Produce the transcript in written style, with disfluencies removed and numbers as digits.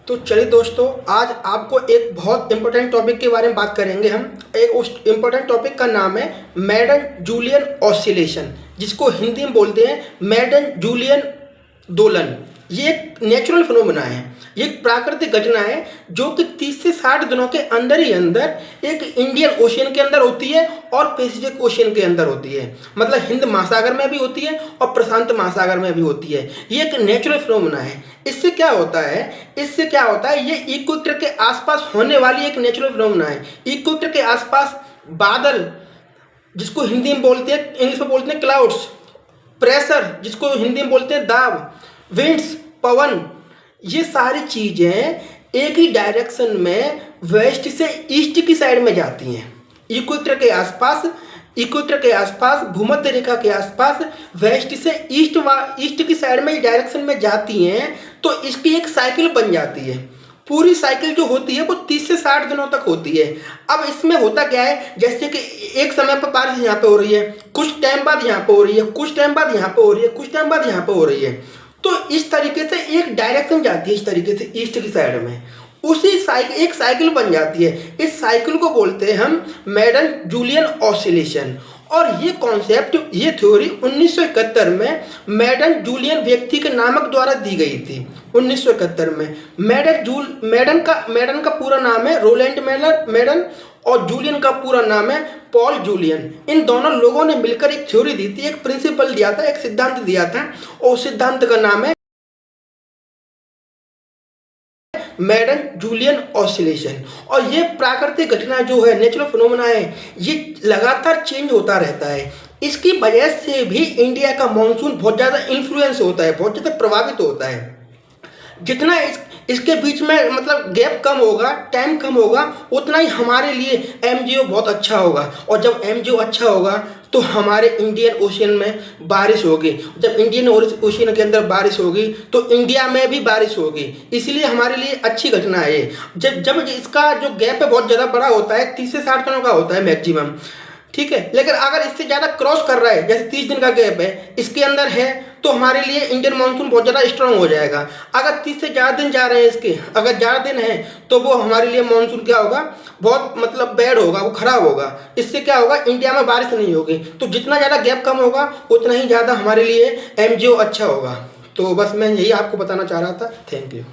तो चलिए दोस्तों, आज आपको एक बहुत इम्पोर्टेंट टॉपिक के बारे में बात करेंगे हम। एक उस इम्पोर्टेंट टॉपिक का नाम है मैडन जूलियन ऑसिलेशन, जिसको हिंदी में बोलते हैं मैडन जूलियन दोलन। ये एक नेचुरल फिनोमेना है, ये एक प्राकृतिक घटना है जो कि 30 से 60 दिनों के अंदर ही अंदर एक इंडियन ओशियन के अंदर होती है और पैसिफिक ओशियन के अंदर होती है। मतलब हिंद महासागर में भी होती है और प्रशांत महासागर में भी होती है। ये एक नेचुरल फिनोमेना है। इससे क्या होता है, ये इक्वेटर के आसपास होने वाली एक नेचुरल फिनोमेना है। इक्वेटर के आसपास बादल, जिसको हिंदी में बोलते हैं, इंग्लिश में बोलते हैं क्लाउड्स, प्रेशर जिसको हिंदी में बोलते हैं दाब, विंड्स पवन, ये सारी चीज़ें एक ही डायरेक्शन में वेस्ट से ईस्ट की साइड में जाती हैं। इक्वेटर के आसपास भूमध्य रेखा के आसपास वेस्ट से ईस्ट की साइड में डायरेक्शन में जाती हैं। तो इसकी एक साइकिल बन जाती है। पूरी साइकिल जो होती है वो 30 से 60 दिनों तक होती है। अब इसमें होता क्या है, जैसे कि एक समय पर बारिश यहाँ पे हो रही है, कुछ टाइम बाद यहाँ पे हो रही है, कुछ टाइम बाद यहाँ पे हो रही है, कुछ टाइम बाद यहाँ पे हो रही है। तो इस तरीके से एक डायरेक्शन जाती है, इस तरीके से ईस्ट की साइड में, उसी साइकिल एक साइकिल बन जाती है। इस साइकिल को बोलते हैं हम मैडन जूलियन ऑसिलेशन। और ये कॉन्सेप्ट, ये थ्योरी 1971 में मैडन जूलियन व्यक्ति के नामक द्वारा दी गई थी। 1971 में मैडन का पूरा नाम है रोलैंड मैडन और जूलियन का पूरा नाम है पॉल जूलियन। इन दोनों लोगों ने मिलकर एक थ्योरी दी थी, एक प्रिंसिपल दिया था, एक सिद्धांत दिया था, और उस सिद्धांत का नाम है मैडन जूलियन ऑसिलेशन। और ये प्राकृतिक घटना जो है, नेचुरल फिनोमेना है, ये लगातार चेंज होता रहता है। इसकी वजह से भी इंडिया का मानसून बहुत ज़्यादा इन्फ्लुएंस होता है, बहुत ज़्यादा प्रभावित होता है। जितना इसके बीच में मतलब गैप कम होगा, टाइम कम होगा, उतना ही हमारे लिए एमजीओ बहुत अच्छा होगा। और जब एमजीओ अच्छा होगा तो हमारे इंडियन ओशियन में बारिश होगी। जब इंडियन ओशियन के अंदर बारिश होगी तो इंडिया में भी बारिश होगी। इसलिए हमारे लिए अच्छी घटना है ये। जब इसका जो गैप है बहुत ज़्यादा बड़ा होता है, 30 से 60 दिनों का होता है मैक्सिमम, ठीक है। लेकिन अगर इससे ज़्यादा क्रॉस कर रहा है, जैसे 30 दिन का गैप है इसके अंदर है, तो हमारे लिए इंडियन मानसून बहुत ज़्यादा स्ट्रांग हो जाएगा। अगर 30 से ज़्यादा दिन जा रहे हैं इसके, अगर ज़्यादा दिन है, तो वो हमारे लिए मानसून क्या होगा, बहुत मतलब बैड होगा, वो ख़राब होगा। इससे क्या होगा, इंडिया में बारिश नहीं होगी। तो जितना ज़्यादा गैप कम होगा उतना ही ज़्यादा हमारे लिए एमजीओ अच्छा होगा। तो बस मैं यही आपको बताना चाह रहा था। Thank you.